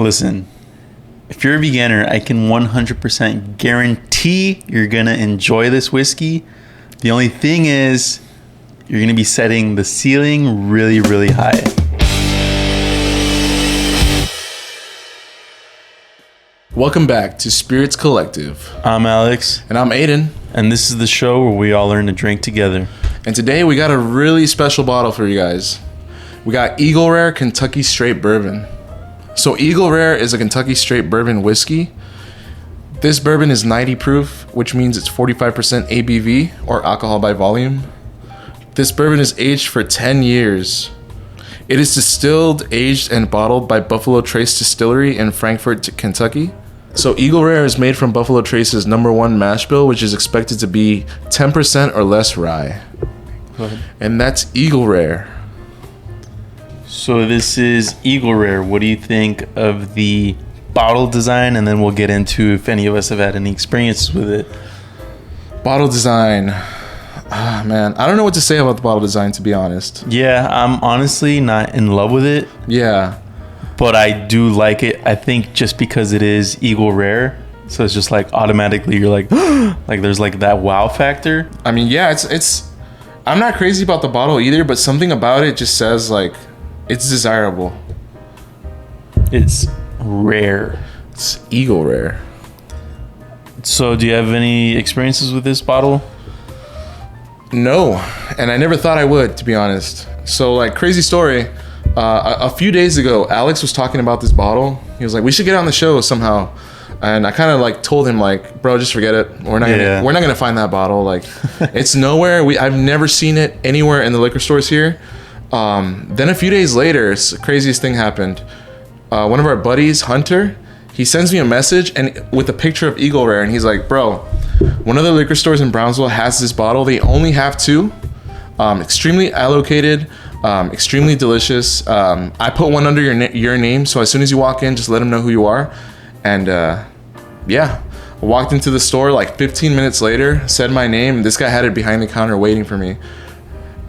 Listen, if you're a beginner, I can 100% guarantee you're going to enjoy this whiskey. The only thing is, you're going to be setting the ceiling really, really high. Welcome back to Spirits Collective. I'm Alex. And I'm Aiden. And this is the show where we all learn to drink together. And today we got a really special bottle for you guys. We got Eagle Rare Kentucky Straight Bourbon. So Eagle Rare is a Kentucky Straight Bourbon whiskey. This bourbon is 90 proof, which means it's 45% ABV, or alcohol by volume. This bourbon is aged for 10 years. It is distilled, aged, and bottled by Buffalo Trace Distillery in Frankfort, Kentucky. So Eagle Rare is made from Buffalo Trace's #1 mash bill, which is expected to be 10% or less rye. And that's Eagle Rare. So this is Eagle Rare. What do you think of the bottle design? And then we'll get into if any of us have had any experiences with it. Bottle design. Ah, man, I don't know what to say about the bottle design, to be honest. Yeah, I'm honestly not in love with it. Yeah. But I do like it. I think just because it is Eagle Rare, so it's just like automatically you're like, like there's like that wow factor. I mean, yeah, it's. I'm not crazy about the bottle either, but something about it just says like, it's desirable. It's rare. It's Eagle Rare. So, do you have any experiences with this bottle? No, and I never thought I would, to be honest. So, like, crazy story. A few days ago, Alex was talking about this bottle. He was like, "We should get on the show somehow." And I kind of like told him like, "Bro, just forget it. We're not gonna find that bottle. Like, it's nowhere. I've never seen it anywhere in the liquor stores here." Then a few days later, the craziest thing happened. One of our buddies, Hunter, he sends me a message and with a picture of Eagle Rare, and he's like, "Bro, one of the liquor stores in Brownsville has this bottle. They only have 2. Extremely allocated, extremely delicious. I put one under your name, so as soon as you walk in, just let them know who you are." And yeah, I walked into the store like 15 minutes later, said my name. This guy had it behind the counter waiting for me,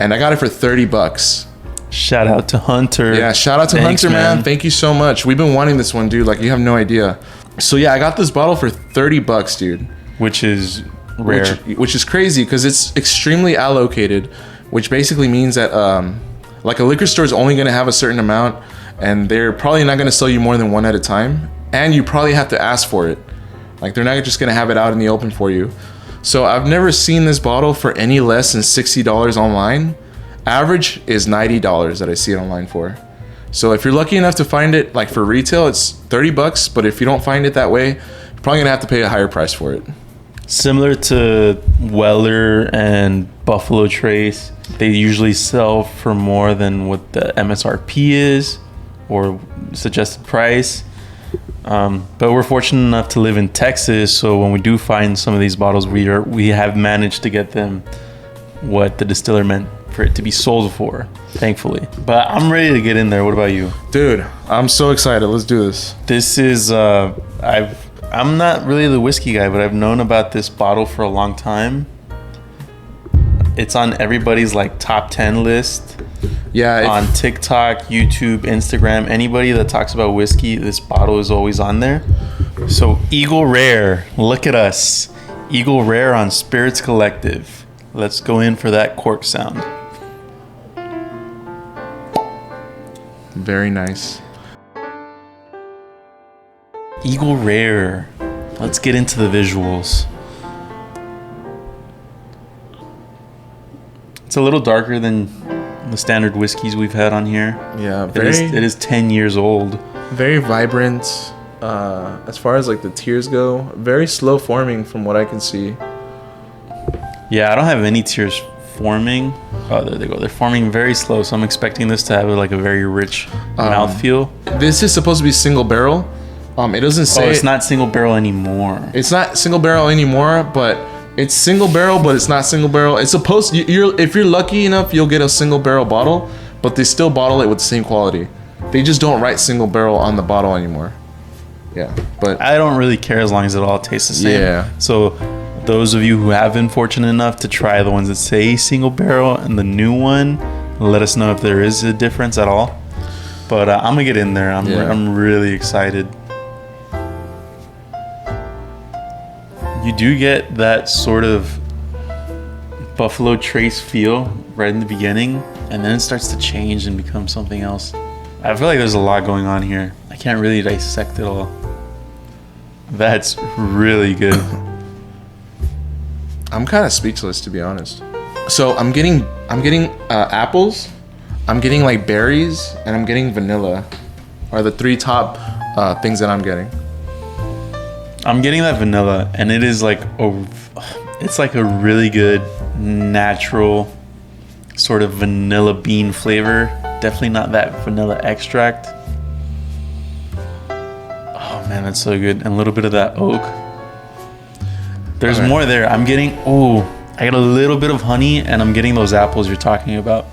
and I got it for $30. Shout out to Hunter. Yeah, shout out to Hunter, man. Thank you so much. We've been wanting this one, dude. Like, you have no idea. So yeah, I got this bottle for $30, dude. Which is rare. Which is crazy because it's extremely allocated, which basically means that like a liquor store is only going to have a certain amount, and they're probably not going to sell you more than one at a time, and you probably have to ask for it. Like, they're not just going to have it out in the open for you. So I've never seen this bottle for any less than $60 online. Average is $90 that I see it online for. So if you're lucky enough to find it like for retail, it's $30, but if you don't find it that way, you're probably gonna have to pay a higher price for it. Similar to Weller and Buffalo Trace, they usually sell for more than what the MSRP is or suggested price. But we're fortunate enough to live in Texas, so when we do find some of these bottles, we have managed to get them what the distiller meant for it to be sold for, thankfully. But I'm ready to get in there. What about you? Dude, I'm so excited. Let's do this. This is I'm not really the whiskey guy, but I've known about this bottle for a long time. It's on everybody's like top 10 list. Yeah, on TikTok, YouTube, Instagram, anybody that talks about whiskey, this bottle is always on there. So Eagle Rare, look at us. Eagle Rare on Spirits Collective. Let's go in for that cork sound. Very nice. Eagle Rare. Let's get into the visuals. It's a little darker than the standard whiskeys we've had on here. Yeah, it is 10 years old. Very vibrant. As far as like the tears go, very slow forming from what I can see. Yeah, I don't have any tears forming. Oh, there they go. They're forming very slow, so I'm expecting this to have like a very rich mouthfeel. This is supposed to be single barrel. It doesn't say. Oh, it's not single barrel anymore. It's not single barrel anymore, but it's single barrel, but it's not single barrel. It's supposed. If you're lucky enough, you'll get a single barrel bottle, but they still bottle it with the same quality. They just don't write single barrel on the bottle anymore. Yeah, but I don't really care as long as it all tastes the same. Yeah. So those of you who have been fortunate enough to try the ones that say single barrel and the new one, let us know if there is a difference at all. But I'm gonna get in there. I'm really excited. You do get that sort of Buffalo Trace feel right in the beginning, and then it starts to change and become something else. I feel like there's a lot going on here. I can't really dissect it all. That's really good. I'm kind of speechless, to be honest. So I'm getting apples, I'm getting like berries, and I'm getting vanilla. Are the three top things that I'm getting. I'm getting that vanilla, and it is like it's like a really good natural sort of vanilla bean flavor. Definitely not that vanilla extract. Oh man, that's so good. And a little bit of that oak. There's more there. I'm getting, I got a little bit of honey, and I'm getting those apples you're talking about.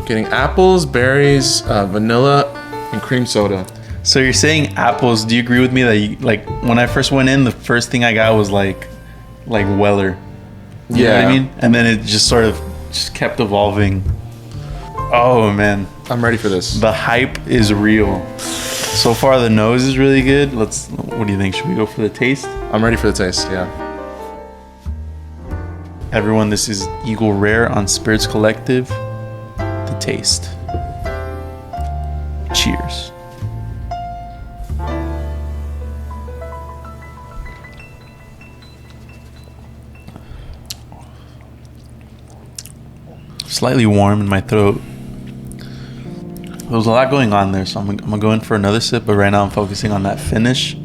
Getting apples, berries, vanilla, and cream soda. So you're saying apples. Do you agree with me that like when I first went in, the first thing I got was like Weller. You know what I mean? And then it just sort of just kept evolving. Oh man. I'm ready for this. The hype is real. So far the nose is really good. What do you think? Should we go for the taste? I'm ready for the taste, yeah. Everyone, this is Eagle Rare on Spirits Collective. The taste. Cheers. Slightly warm in my throat. There was a lot going on there, so I'm gonna go in for another sip, but right now I'm focusing on that finish.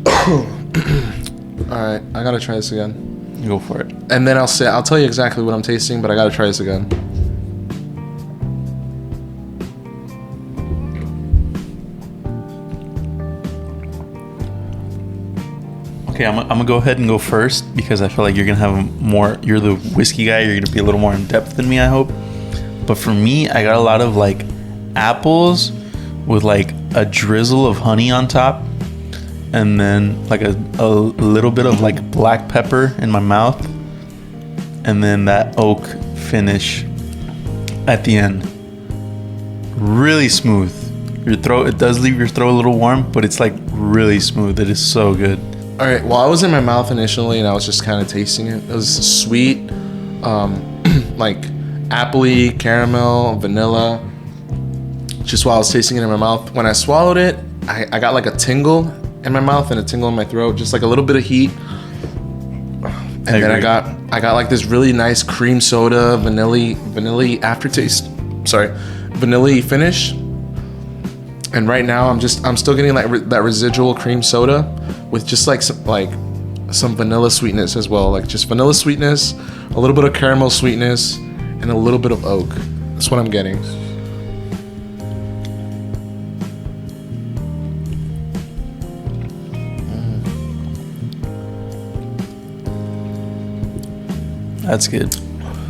Alright, I gotta try this again. You go for it. And then I'll tell you exactly what I'm tasting, but I gotta try this again. Okay, I'm gonna go ahead and go first because I feel like you're gonna have more. You're the whiskey guy. You're gonna be a little more in depth than me, I hope. But for me, I got a lot of like apples with like a drizzle of honey on top, and then like a little bit of like black pepper in my mouth, and then that oak finish at the end. Really smooth. Your throat, it does leave your throat a little warm, but it's like really smooth. It is so good. All right, well, I was in my mouth initially, and I was just kind of tasting it. It was sweet, like appley, caramel, vanilla. Just while I was tasting it in my mouth. When I swallowed it, I got like a tingle in my mouth and a tingle in my throat, just like a little bit of heat. And then I got like this really nice cream soda, vanilla aftertaste. Sorry, vanilla finish. And right now I'm still getting like that residual cream soda with just like some vanilla sweetness as well, like just vanilla sweetness, a little bit of caramel sweetness, and a little bit of oak. That's what I'm getting. That's good.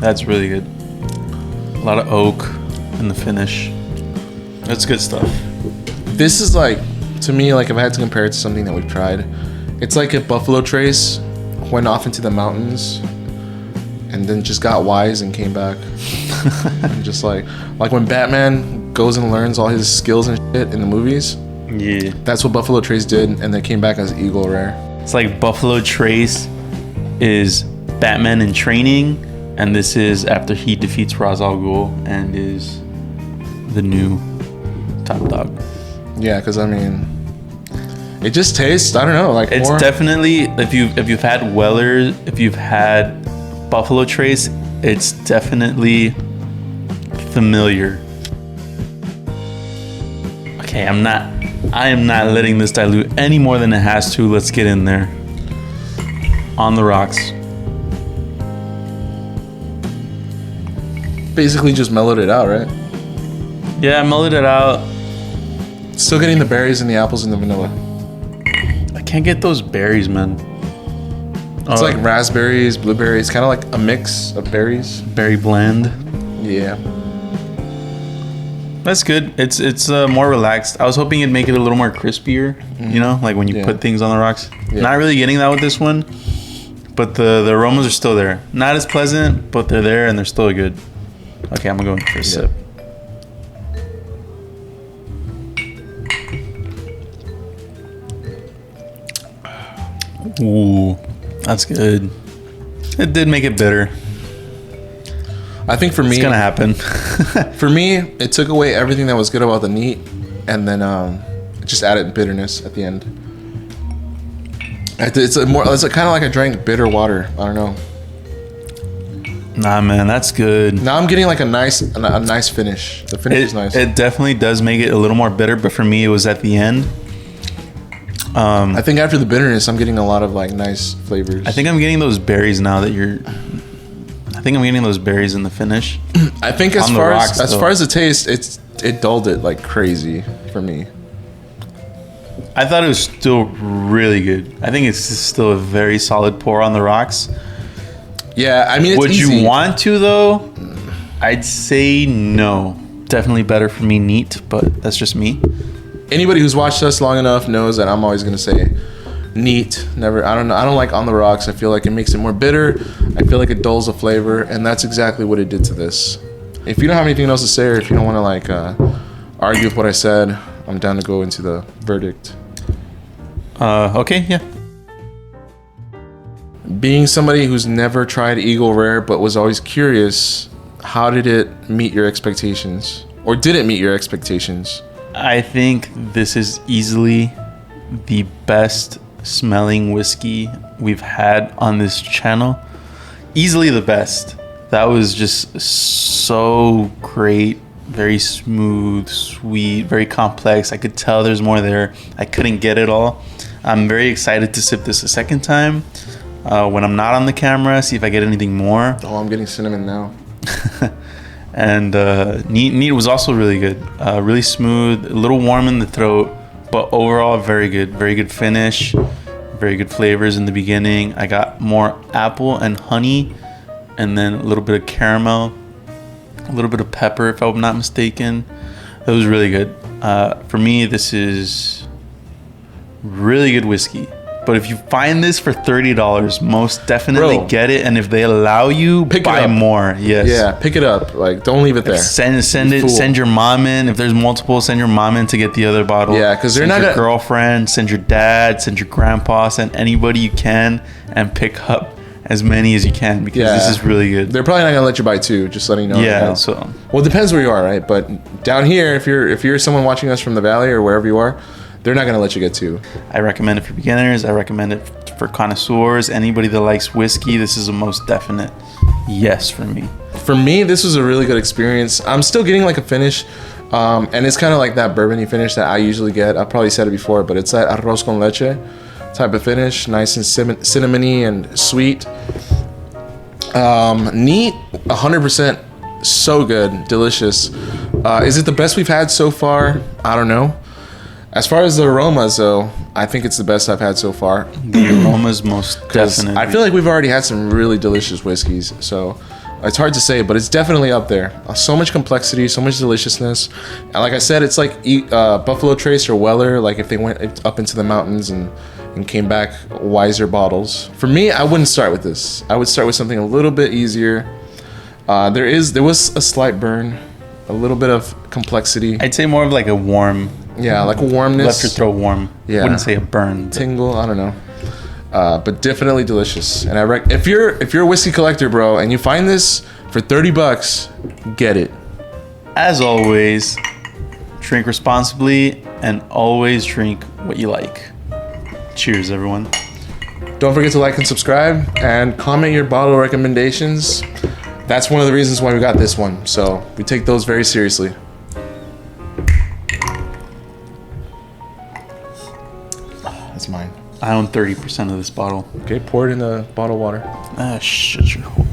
That's really good. A lot of oak in the finish. That's good stuff. This is like, to me, like if I had to compare it to something that we've tried, it's like if Buffalo Trace went off into the mountains and then just got wise and came back. And just like when Batman goes and learns all his skills and shit in the movies. Yeah. That's what Buffalo Trace did, and they came back as Eagle Rare. It's like Buffalo Trace is Batman in training, and this is after he defeats Ra's al Ghul and is the new top dog. Yeah, because I mean, it just tastes, I don't know, like it's more. Definitely, if you've had Weller, if you've had Buffalo Trace, it's definitely familiar. Okay, I am not letting this dilute any more than it has to. Let's get in there. On the rocks. Basically just mellowed it out, right? Yeah, I mellowed it out. Still getting the berries and the apples and the vanilla. I can't get those berries, man. It's like raspberries, blueberries, kind of like a mix of berries. Berry blend. Yeah. That's good. It's more relaxed. I was hoping it'd make it a little more crispier, you know, like when you put things on the rocks. Yeah. Not really getting that with this one, but the aromas are still there. Not as pleasant, but they're there and they're still good. Okay, I'm gonna go in for a sip. Ooh, that's good. It did make it bitter. I think for me, It's gonna happen. for me, it took away everything that was good about the neat, and then it just added bitterness at the end. It's kind of like I drank bitter water. I don't know. Nah, man, that's good. Now I'm getting like a nice finish. The finish is nice. It definitely does make it a little more bitter, but for me, it was at the end. I think after the bitterness, I'm getting a lot of like nice flavors. I think I'm getting those berries now that you're. I think I'm getting those berries in the finish. I think as On the far rocks, as though. far as the taste, it dulled it like crazy for me. I thought it was still really good. I think it's still a very solid pour on the rocks. Yeah, I mean, it's Would easy. you want to though? I'd say no. Definitely better for me neat, but that's just me. Anybody who's watched us long enough knows that I'm always gonna say neat. Never. I don't know. I don't like on the rocks. I feel like it makes it more bitter. I feel like it dulls the flavor, and that's exactly what it did to this. If you don't have anything else to say, or if you don't want to like argue with what I said, I'm down to go into the verdict. Okay, yeah. Being somebody who's never tried Eagle Rare but was always curious, how did it meet your expectations, or did it meet your expectations? I think this is easily the best smelling whiskey we've had on this channel. Easily the best. That was just so great. Very smooth, sweet, very complex. I could tell there's more there. I couldn't get it all. I'm very excited to sip this a second time when I'm not on the camera, see if I get anything more. Oh, I'm getting cinnamon now. And neat was also really good. Really smooth, a little warm in the throat, but overall very good finish, very good flavors in the beginning. I got more apple and honey, and then a little bit of caramel, a little bit of pepper if I'm not mistaken. It was really good. For me, this is really good whiskey. But if you find this for $30, most definitely Bro, get it. And if they allow you, pick it buy up. more. Yes. Yeah, pick it up. Like, don't leave it there. Send You it. fool. Send your mom in. If there's multiple, send your mom in to get the other bottle. Yeah, 'cause they're Send not your gonna- girlfriend. Send your dad. Send your grandpa. Send anybody you can, and pick up as many as you can because Yeah. this is really good. They're probably not gonna let you buy two. Just letting you know. Yeah. right now. So Well, it depends where you are, right? But down here, if you're someone watching us from the valley or wherever you are, they're not gonna let you get two. I recommend it for beginners. I recommend it for connoisseurs. Anybody that likes whiskey, this is a most definite yes for me. For me, this was a really good experience. I'm still getting like a finish, and it's kind of like that bourbony finish that I usually get. I probably said it before, but it's that arroz con leche type of finish, nice and cinnamony and sweet. Neat, 100%, so good, delicious. Is it the best we've had so far? I don't know. As far as the aromas, though, I think it's the best I've had so far. The aroma's most definitely. I feel like we've already had some really delicious whiskeys, so it's hard to say, but it's definitely up there. So much complexity, so much deliciousness, and like I said, it's like Buffalo Trace or Weller. Like if they went up into the mountains and came back wiser bottles. For me, I wouldn't start with this. I would start with something a little bit easier. There was a slight burn, a little bit of complexity. I'd say more of like a warm, Yeah, like a warmness. left your throat warm. Yeah. Wouldn't say a burn. but- Tingle, I don't know. But definitely delicious. And if you're a whiskey collector, bro, and you find this for $30, get it. As always, drink responsibly and always drink what you like. Cheers, everyone. Don't forget to like and subscribe and comment your bottle recommendations. That's one of the reasons why we got this one. So we take those very seriously. That's mine. I own 30% of this bottle. Okay, pour it in the bottled water. Ah, shut your hole.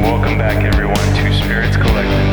Welcome back, everyone, to Spirits Collective.